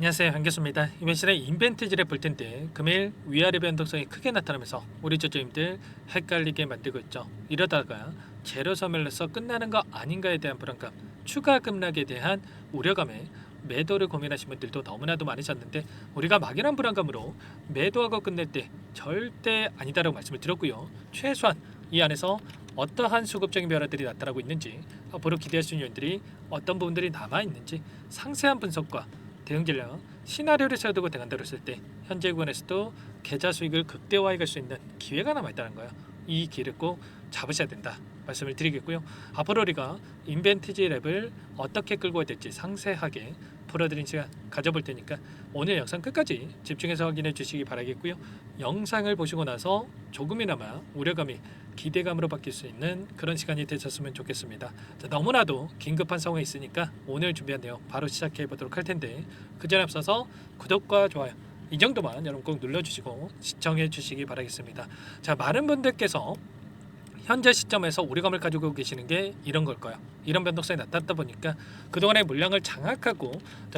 안녕하세요, 한교수입니다. 이번 시간에 인벤트지를 볼 텐데 금일 위아래 변동성이 크게 나타나면서 우리 저점들 헷갈리게 만들고 있죠. 이러다가 제로 소멸로서 끝나는 거 아닌가에 대한 불안감, 추가 급락에 대한 우려감에 매도를 고민하신 분들도 너무나도 많으셨는데, 우리가 막연한 불안감으로 매도하고 끝낼 때 절대 아니다라고 말씀을 드렸고요. 최소한 이 안에서 어떠한 수급적인 변화들이 나타나고 있는지, 앞으로 기대할 수 있는 요인들이 어떤 부분들이 남아 있는지 상세한 분석과 대응 전략, 시나리오를 세워두고 대응한다고 했을 때 현재 구간에서도 계좌 수익을 극대화해 갈 수 있는 기회가 남아 있다는 거예요. 이 기회를 꼭 잡으셔야 된다 말씀을 드리겠고요. 앞으로 우리가 인벤티지 랩을 어떻게 끌고 가야 될지 상세하게 풀어드린 시간 가져볼 테니까 오늘 영상 끝까지 집중해서 확인해 주시기 바라겠고요. 영상을 보시고 나서 조금이나마 우려감이 기대감으로 바뀔 수 있는 그런 시간이 되셨으면 좋겠습니다. 자, 너무나도 긴급한 상황이 있으니까 오늘 준비한 내용 바로 시작해 보도록 할 텐데, 그 전에 앞서서 구독과 좋아요 이 정도만 여러분 꼭 눌러주시고 시청해 주시기 바라겠습니다. 자, 많은 분들께서 현재 시점에서 우려감을 가지고 계시는 게 이런 걸 거예요. 이런 변동성이 나타났다 보니까 그동안의 물량을 장악하고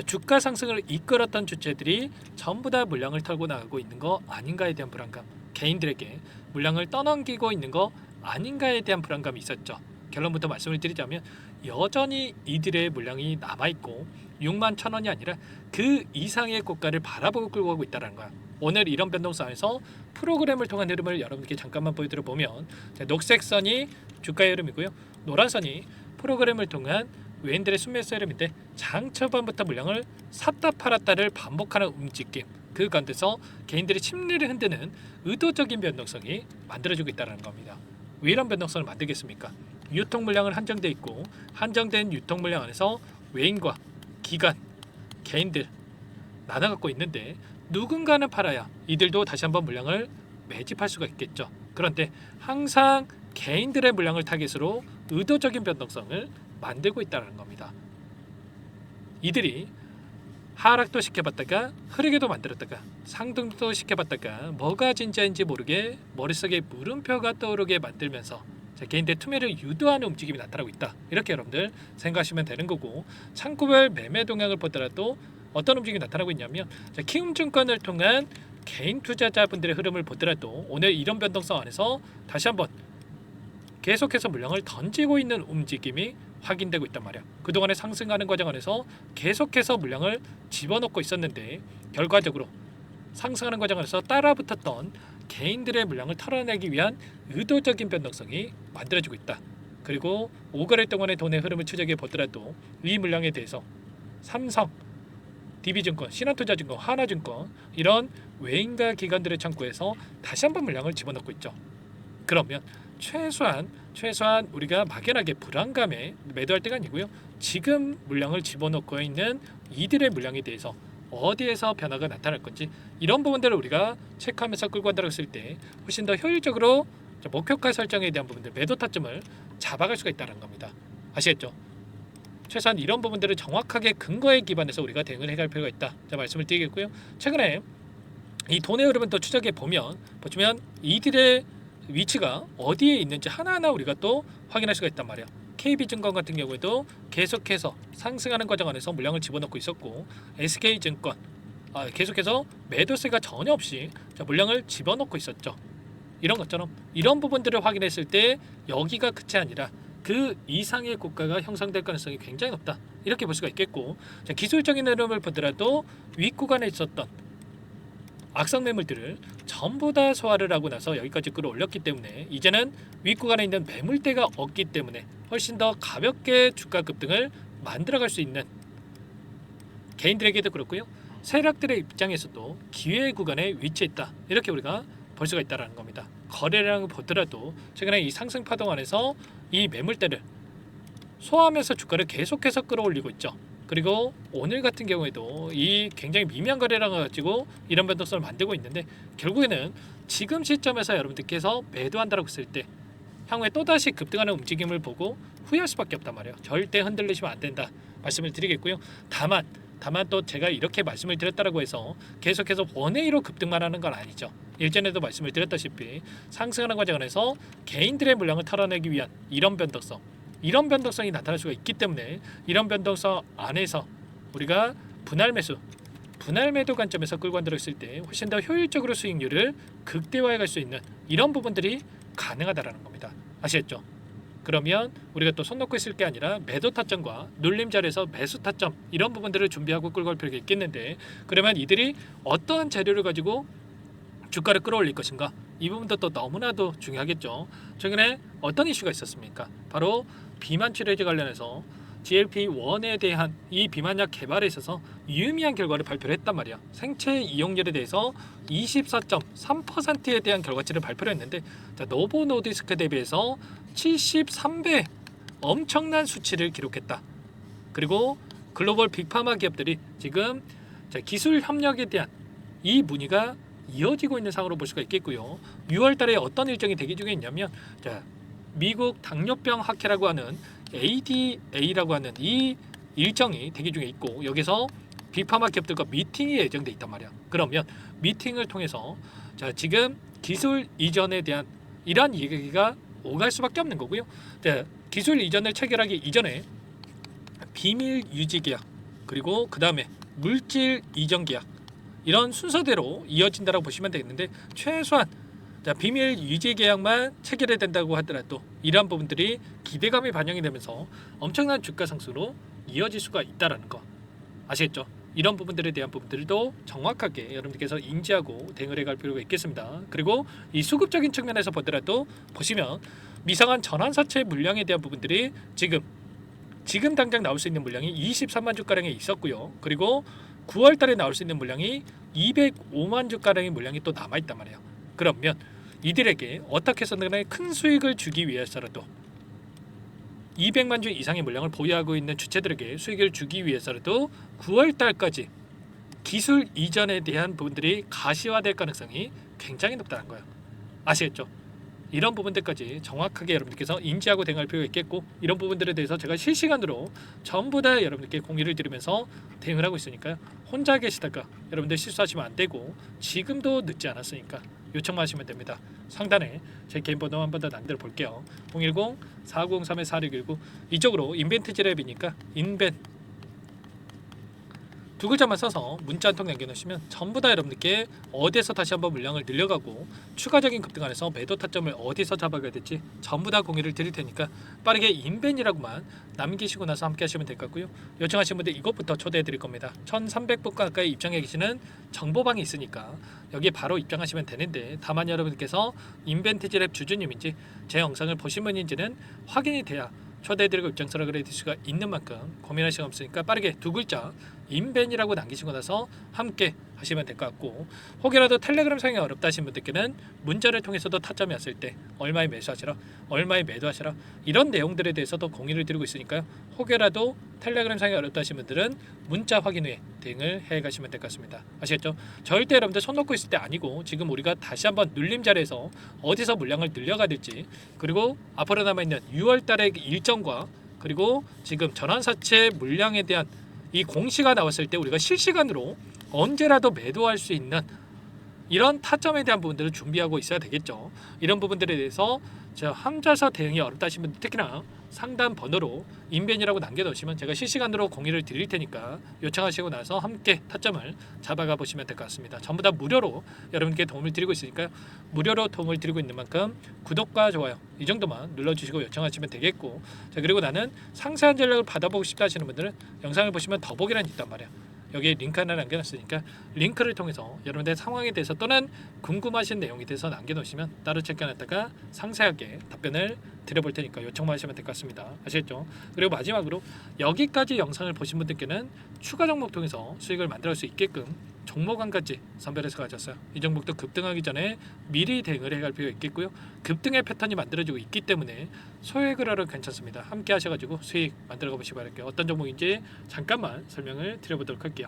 주가 상승을 이끌었던 주체들이 전부 다 물량을 털고 나가고 있는 거 아닌가에 대한 불안감, 개인들에게 물량을 떠넘기고 있는 거 아닌가에 대한 불안감이 있었죠. 결론부터 말씀을 드리자면 여전히 이들의 물량이 남아있고 6만 1,000원이 아니라 그 이상의 고가를 바라보고 끌고 가고 있다는 거야. 오늘 이런 변동성에서 프로그램을 통한 흐름을 여러분께 잠깐만 보여드려 보면, 녹색 선이 주가의 흐름이고요, 노란 선이 프로그램을 통한 외인들의 순매수 흐름인데, 장 초반부터 물량을 샀다 팔았다를 반복하는 움직임, 그 가운데서 개인들의 심리를 흔드는 의도적인 변동성이 만들어지고 있다는 겁니다. 왜 이런 변동성을 만들겠습니까? 유통 물량은 한정돼 있고, 한정된 유통 물량 안에서 외인과 기관, 개인들 나눠 갖고 있는데, 누군가는 팔아야 이들도 다시 한번 물량을 매집할 수가 있겠죠. 그런데 항상 개인들의 물량을 타깃으로 의도적인 변동성을 만들고 있다는 겁니다. 이들이 하락도 시켜봤다가 흐르게도 만들었다가 상승도 시켜봤다가 뭐가 진짜인지 모르게 머릿속에 물음표가 떠오르게 만들면서 개인들의 투매를 유도하는 움직임이 나타나고 있다, 이렇게 여러분들 생각하시면 되는 거고, 창구별 매매 동향을 보더라도 어떤 움직임이 나타나고 있냐면, 키움증권을 통한 개인 투자자분들의 흐름을 보더라도 오늘 이런 변동성 안에서 다시 한번 계속해서 물량을 던지고 있는 움직임이 확인되고 있단 말이야. 그동안에 상승하는 과정 안에서 계속해서 물량을 집어넣고 있었는데, 결과적으로 상승하는 과정 안에서 따라붙었던 개인들의 물량을 털어내기 위한 의도적인 변동성이 만들어지고 있다. 그리고 5거래 동안의 돈의 흐름을 추적해 보더라도 이 물량에 대해서 삼성, DB증권, 신한투자증권, 하나증권, 이런 외인과 기관들의 창구에서 다시 한번 물량을 집어넣고 있죠. 그러면 최소한 우리가 막연하게 불안감에 매도할 때가 아니고요, 지금 물량을 집어넣고 있는 이들의 물량에 대해서 어디에서 변화가 나타날 건지, 이런 부분들을 우리가 체크하면서 끌고 간다고 했을 때 훨씬 더 효율적으로 목표가 설정에 대한 부분들, 매도 타점을 잡아갈 수가 있다는 겁니다. 아시겠죠? 최소한 이런 부분들을 정확하게 근거에 기반해서 우리가 대응을 해갈 필요가 있다, 말씀을 드리겠고요. 최근에 이 돈의 흐름은 또 추적해 보면 이들의 위치가 어디에 있는지 하나하나 우리가 또 확인할 수가 있단 말이야. KB증권 같은 경우에도 계속해서 상승하는 과정 안에서 물량을 집어넣고 있었고, SK증권 계속해서 매도세가 전혀 없이 물량을 집어넣고 있었죠. 이런 것처럼 이런 부분들을 확인했을 때 여기가 끝이 아니라 그 이상의 고가가 형성될 가능성이 굉장히 높다, 이렇게 볼 수가 있겠고, 기술적인 흐름을 보더라도 윗구간에 있었던 악성 매물들을 전부 다 소화를 하고 나서 여기까지 끌어올렸기 때문에 이제는 윗구간에 있는 매물대가 없기 때문에 훨씬 더 가볍게 주가 급등을 만들어갈 수 있는 개인들에게도 그렇고요, 세력들의 입장에서도 기회 구간에 위치했다, 이렇게 우리가 볼 수가 있다는 겁니다. 거래량을 보더라도 최근에 이 상승 파동 안에서 이 매물대를 소화하면서 주가를 계속해서 끌어올리고 있죠. 그리고 오늘 같은 경우에도 이 굉장히 미미한 거래량을 가지고 이런 변동성을 만들고 있는데, 결국에는 지금 시점에서 여러분들께서 매도한다고 했을 때 향후에 또다시 급등하는 움직임을 보고 후회할 수밖에 없단 말이에요. 절대 흔들리시면 안 된다 말씀을 드리겠고요. 다만 또 제가 이렇게 말씀을 드렸다고 해서 계속해서 원웨이로 급등만 하는 건 아니죠. 일전에도 말씀을 드렸다시피 상승하는 과정에서 개인들의 물량을 털어내기 위한 이런 변동성이 나타날 수가 있기 때문에, 이런 변동성 안에서 우리가 분할 매수, 분할 매도 관점에서 끌고 들었을 때 훨씬 더 효율적으로 수익률을 극대화해 갈 수 있는 이런 부분들이 가능하다라는 겁니다. 아시겠죠? 그러면 우리가 또 손 놓고 있을 게 아니라 매도 타점과 눌림 자리에서 매수 타점 이런 부분들을 준비하고 끌고 갈 필요가 있겠는데, 그러면 이들이 어떠한 재료를 가지고 주가를 끌어올릴 것인가, 이 부분도 또 너무나도 중요하겠죠. 최근에 어떤 이슈가 있었습니까? 바로 비만 치료제 관련해서 GLP-1에 대한 이 비만약 개발에 있어서 유의미한 결과를 발표를 했단 말이야. 생체 이용률에 대해서 24.3%에 대한 결과치를 발표를 했는데, 자, 노보 노디스크 대비해서 73배 엄청난 수치를 기록했다. 그리고 글로벌 빅파마 기업들이 지금 기술 협력에 대한 이 문의가 이어지고 있는 상황으로 볼 수가 있겠고요. 6월 달에 어떤 일정이 대기 중에 있냐면, 자, 미국 당뇨병 학회라고 하는 ADA라고 하는 이 일정이 대기 중에 있고, 여기서 빅파마 기업들과 미팅이 예정돼 있단 말이야. 그러면 미팅을 통해서 자, 지금 기술 이전에 대한 이러한 얘기가 오갈 수밖에 없는 거고요. 자, 기술 이전을 체결하기 이전에 비밀 유지 계약, 그리고 그 다음에 물질 이전 계약, 이런 순서대로 이어진다고 보시면 되겠는데, 최소한 자, 비밀 유지 계약만 체결해야 된다고 하더라도 이러한 부분들이 기대감이 반영이 되면서 엄청난 주가 상승으로 이어질 수가 있다라는 거 아시겠죠? 이런 부분들에 대한 부분들도 정확하게 여러분들께서 인지하고 대응을 해갈 필요가 있겠습니다. 그리고 이 수급적인 측면에서 보더라도 보시면 미성한 전환사채 물량에 대한 부분들이 지금 당장 나올 수 있는 물량이 23만 주가량에 있었고요. 그리고 9월 달에 나올 수 있는 물량이 205만 주가량의 물량이 또 남아있단 말이에요. 그러면 이들에게 어떻게 해서든 간에 큰 수익을 주기 위해서라도 200만 주 이상의 물량을 보유하고 있는 주체들에게 수익을 주기 위해서라도 9월 달까지 기술 이전에 대한 부분들이 가시화될 가능성이 굉장히 높다는 거예요. 아시겠죠? 이런 부분들까지 정확하게 여러분들께서 인지하고 대응할 필요가 있겠고, 이런 부분들에 대해서 제가 실시간으로 전부 다 여러분들께 공유를 드리면서 대응을 하고 있으니까요. 혼자 계시다가 여러분들 실수하시면 안 되고, 지금도 늦지 않았으니까 요청만 하시면 됩니다. 상단에 제 개인 번호 한 번 더 남겨 볼게요. 010-4903-4619. 이쪽으로 인벤트지랩이니까 인벤 두 글자만 써서 문자 한 통 남겨놓으시면 전부 다 여러분들께 어디에서 다시 한번 물량을 늘려가고 추가적인 급등 안에서 매도 타점을 어디서 잡아가야 될지 전부 다 공유를 드릴 테니까 빠르게 인벤이라고만 남기시고 나서 함께 하시면 될 것 같고요. 요청하신 분들 이것부터 초대해 드릴 겁니다. 1300분 가까이 입장해 계시는 정보방이 있으니까 여기에 바로 입장하시면 되는데, 다만 여러분들께서 인벤트지랩 주주님인지 제 영상을 보신 분인지는 확인이 돼야 초대해드리고 입장 서락을 해드릴 수가 있는 만큼 고민할 시간 없으니까 빠르게 두 글자 인벤이라고 남기시고 나서 함께 하시면 될 것 같고, 혹여라도 텔레그램 사용이 어렵다 하신 분들께는 문자를 통해서도 타점이 왔을 때 얼마에 매수하시라, 얼마에 매도하시라, 이런 내용들에 대해서도 공유를 드리고 있으니까요. 혹여라도 텔레그램 사용이 어렵다 하신 분들은 문자 확인 후에 대응을 해 가시면 될 것 같습니다. 아시겠죠? 절대 여러분들 손 놓고 있을 때 아니고, 지금 우리가 다시 한번 눌림 자리에서 어디서 물량을 늘려가야 될지, 그리고 앞으로 남아있는 6월 달의 일정과 그리고 지금 전환사채 물량에 대한 이 공시가 나왔을 때 우리가 실시간으로 언제라도 매도할 수 있는 이런 타점에 대한 부분들을 준비하고 있어야 되겠죠. 이런 부분들에 대해서 제가 혼자서 대응이 어렵다 하신 분들, 특히나 상담 번호로 인벤이라고 남겨놓으시면 제가 실시간으로 공유를 드릴 테니까 요청하시고 나서 함께 타점을 잡아가 보시면 될 것 같습니다. 전부 다 무료로 여러분께 도움을 드리고 있으니까요. 무료로 도움을 드리고 있는 만큼 구독과 좋아요 이 정도만 눌러주시고 요청하시면 되겠고, 자, 그리고 나는 상세한 전략을 받아보고 싶다 하시는 분들은 영상을 보시면 더보기란이 있단 말이야. 여기에 링크 하나 남겨놨으니까 링크를 통해서 여러분들의 상황에 대해서 또는 궁금하신 내용에 대해서 남겨놓으시면 따로 체크해놨다가 상세하게 답변을 드려볼 테니까 요청만 하시면 될 것 같습니다. 아시겠죠? 그리고 마지막으로 여기까지 영상을 보신 분들께는 추가 종목 통해서 수익을 만들어갈 수 있게끔 종목 한 가지 선별해서 가졌어요. 이 종목도 급등하기 전에 미리 대응을 해갈 필요가 있겠고요. 급등의 패턴이 만들어지고 있기 때문에 소액을 하러 괜찮습니다. 함께 하셔가지고 수익 만들어가 보시기 바랄게요. 어떤 종목인지 잠깐만 설명을 드려보도록 할게요.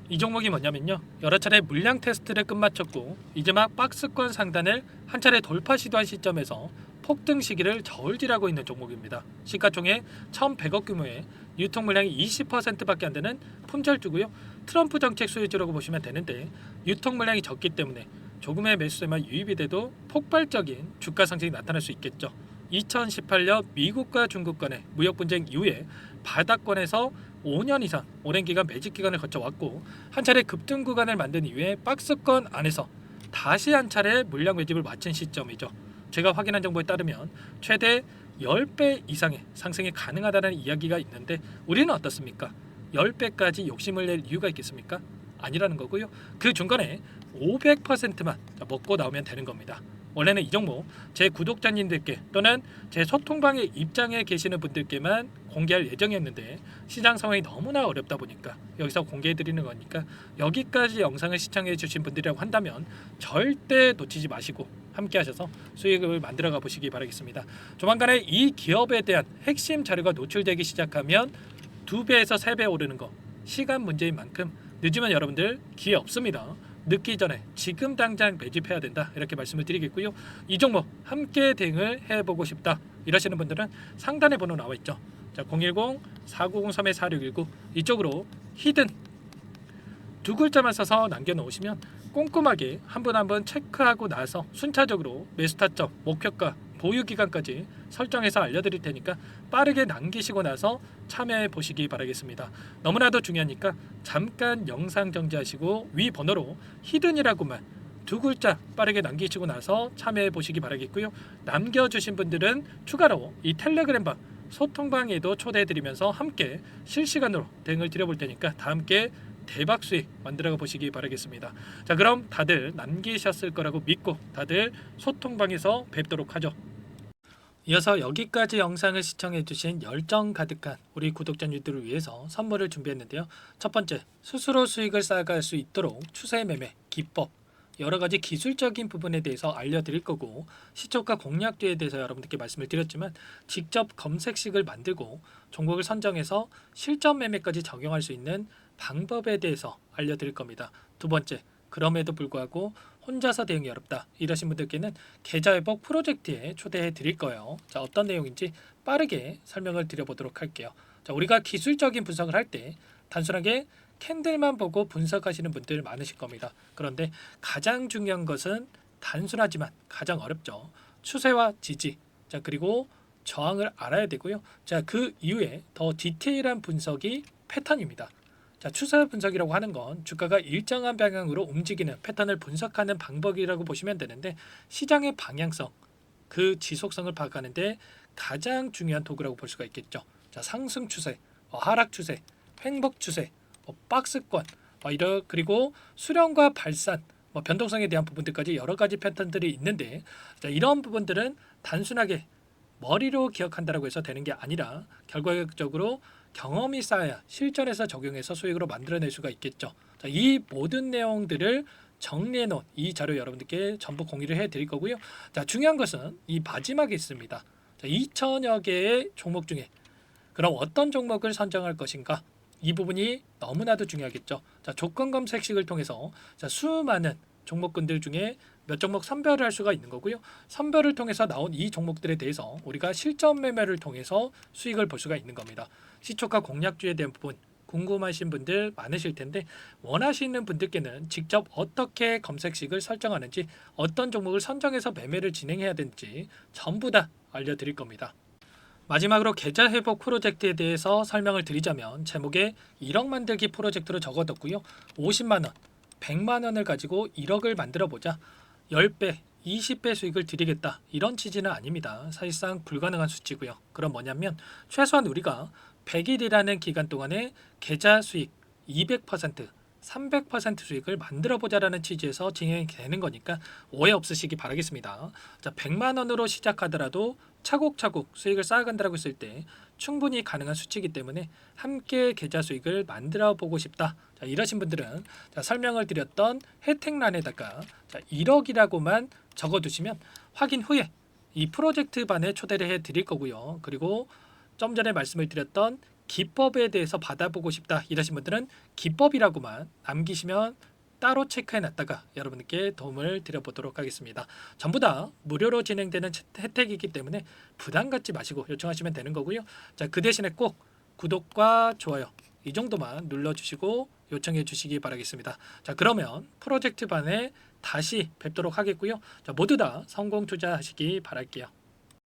이 종목이 뭐냐면요, 여러 차례 물량 테스트를 끝마쳤고 이제 막 박스권 상단을 한 차례 돌파 시도한 시점에서 폭등 시기를 저울질하고 있는 종목입니다. 시가총액 1,100억 규모의 유통 물량이 20%밖에 안 되는 품절주고요. 트럼프 정책 수혜주라고 보시면 되는데, 유통 물량이 적기 때문에 조금의 매수세만 유입이 돼도 폭발적인 주가 상승이 나타날 수 있겠죠. 2018년 미국과 중국 간의 무역 분쟁 이후에 바닥권에서 5년 이상 오랜 기간 매집 기간을 거쳐왔고 한 차례 급등 구간을 만든 이후에 박스권 안에서 다시 한 차례 물량 매집을 마친 시점이죠. 제가 확인한 정보에 따르면 최대 10배 이상의 상승이 가능하다는 이야기가 있는데 우리는 어떻습니까? 10배까지 욕심을 낼 이유가 있겠습니까? 아니라는 거고요. 그 중간에 500%만 먹고 나오면 되는 겁니다. 원래는 이 종목 제 구독자님들께 또는 제 소통방에 입장에 계시는 분들께만 공개할 예정이었는데 시장 상황이 너무나 어렵다 보니까 여기서 공개해 드리는 거니까 여기까지 영상을 시청해 주신 분들이라고 한다면 절대 놓치지 마시고 함께 하셔서 수익을 만들어 가 보시기 바라겠습니다. 조만간에 이 기업에 대한 핵심 자료가 노출되기 시작하면 2배에서 3배 오르는 거 시간 문제인 만큼 늦으면 여러분들 기회 없습니다. 늦기 전에 지금 당장 매집해야 된다 이렇게 말씀을 드리겠고요. 이 종목 함께 대응을 해보고 싶다 이러시는 분들은 상단에 번호 나와 있죠. 자, 010-4903-4619 이쪽으로 히든 두 글자만 써서 남겨놓으시면 꼼꼼하게 한 분 한 분 체크하고 나서 순차적으로 매수 타점, 목표가, 보유 기간까지 설정해서 알려드릴 테니까 빠르게 남기시고 나서 참여해 보시기 바라겠습니다. 너무나도 중요하니까 잠깐 영상 정지하시고 위 번호로 히든이라고만 두 글자 빠르게 남기시고 나서 참여해 보시기 바라겠고요. 남겨주신 분들은 추가로 이 텔레그램방 소통방에도 초대해 드리면서 함께 실시간으로 대응을 드려볼 테니까 다 함께 대박 수익 만들어 보시기 바라겠습니다. 자, 그럼 다들 남기셨을 거라고 믿고 다들 소통방에서 뵙도록 하죠. 이어서 여기까지 영상을 시청해 주신 열정 가득한 우리 구독자님들을 위해서 선물을 준비했는데요. 첫 번째, 스스로 수익을 쌓아갈 수 있도록 추세 매매 기법 여러 가지 기술적인 부분에 대해서 알려드릴 거고 시초가 공략주에 대해서 여러분들께 말씀을 드렸지만 직접 검색식을 만들고 종목을 선정해서 실전 매매까지 적용할 수 있는 방법에 대해서 알려드릴 겁니다. 두 번째, 그럼에도 불구하고 혼자서 대응이 어렵다 이러신 분들께는 계좌회복 프로젝트에 초대해 드릴 거예요. 자, 어떤 내용인지 빠르게 설명을 드려보도록 할게요. 자, 우리가 기술적인 분석을 할 때 단순하게 캔들만 보고 분석하시는 분들 많으실 겁니다. 그런데 가장 중요한 것은 단순하지만 가장 어렵죠. 추세와 지지, 자, 그리고 저항을 알아야 되고요. 자, 그 이후에 더 디테일한 분석이 패턴입니다. 자, 추세 분석이라고 하는 건 주가가 일정한 방향으로 움직이는 패턴을 분석하는 방법이라고 보시면 되는데 시장의 방향성, 그 지속성을 파악하는데 가장 중요한 도구라고 볼 수가 있겠죠. 자, 상승 추세, 하락 추세, 횡복 추세, 박스권, 그리고 수렴과 발산, 변동성에 대한 부분들까지 여러 가지 패턴들이 있는데 자, 이런 부분들은 단순하게 머리로 기억한다라고 해서 되는 게 아니라 결과적으로 경험이 쌓아야 실전에서 적용해서 수익으로 만들어낼 수가 있겠죠. 자, 이 모든 내용들을 정리해 놓은 이 자료 여러분들께 전부 공유를 해 드릴 거고요. 자, 중요한 것은 이 마지막에 있습니다. 자, 2천여 개의 종목 중에 그럼 어떤 종목을 선정할 것인가? 이 부분이 너무나도 중요하겠죠. 자, 조건 검색식을 통해서 자, 수많은 종목군들 중에 몇 종목 선별을 할 수가 있는 거고요. 선별을 통해서 나온 이 종목들에 대해서 우리가 실전 매매를 통해서 수익을 볼 수가 있는 겁니다. 시초가 공략주에 대한 부분 궁금하신 분들 많으실 텐데 원하시는 분들께는 직접 어떻게 검색식을 설정하는지 어떤 종목을 선정해서 매매를 진행해야 되는지 전부 다 알려드릴 겁니다. 마지막으로 계좌 회복 프로젝트에 대해서 설명을 드리자면 제목에 1억 만들기 프로젝트로 적어뒀고요. 50만 원, 100만 원을 가지고 1억을 만들어 보자. 10배, 20배 수익을 드리겠다. 이런 취지는 아닙니다. 사실상 불가능한 수치고요. 그럼 뭐냐면 최소한 우리가 100일이라는 기간 동안에 계좌 수익 200%, 300% 수익을 만들어 보자라는 취지에서 진행이 되는 거니까 오해 없으시기 바라겠습니다. 자, 100만 원으로 시작하더라도 차곡차곡 수익을 쌓아간다고 했을 때 충분히 가능한 수치이기 때문에 함께 계좌 수익을 만들어 보고 싶다. 자, 이러신 분들은 자, 설명을 드렸던 혜택란에다가 자, 1억이라고만 적어두시면 확인 후에 이 프로젝트 반에 초대를 해 드릴 거고요. 그리고 좀 전에 말씀을 드렸던 기법에 대해서 받아보고 싶다 이러신 분들은 기법이라고만 남기시면 따로 체크해 놨다가 여러분께 도움을 드려보도록 하겠습니다. 전부 다 무료로 진행되는 혜택이기 때문에 부담 갖지 마시고 요청하시면 되는 거고요. 자, 그 대신에 꼭 구독과 좋아요 이 정도만 눌러주시고 요청해 주시기 바라겠습니다. 자, 그러면 프로젝트 반에 다시 뵙도록 하겠고요. 자, 모두 다 성공 투자하시기 바랄게요.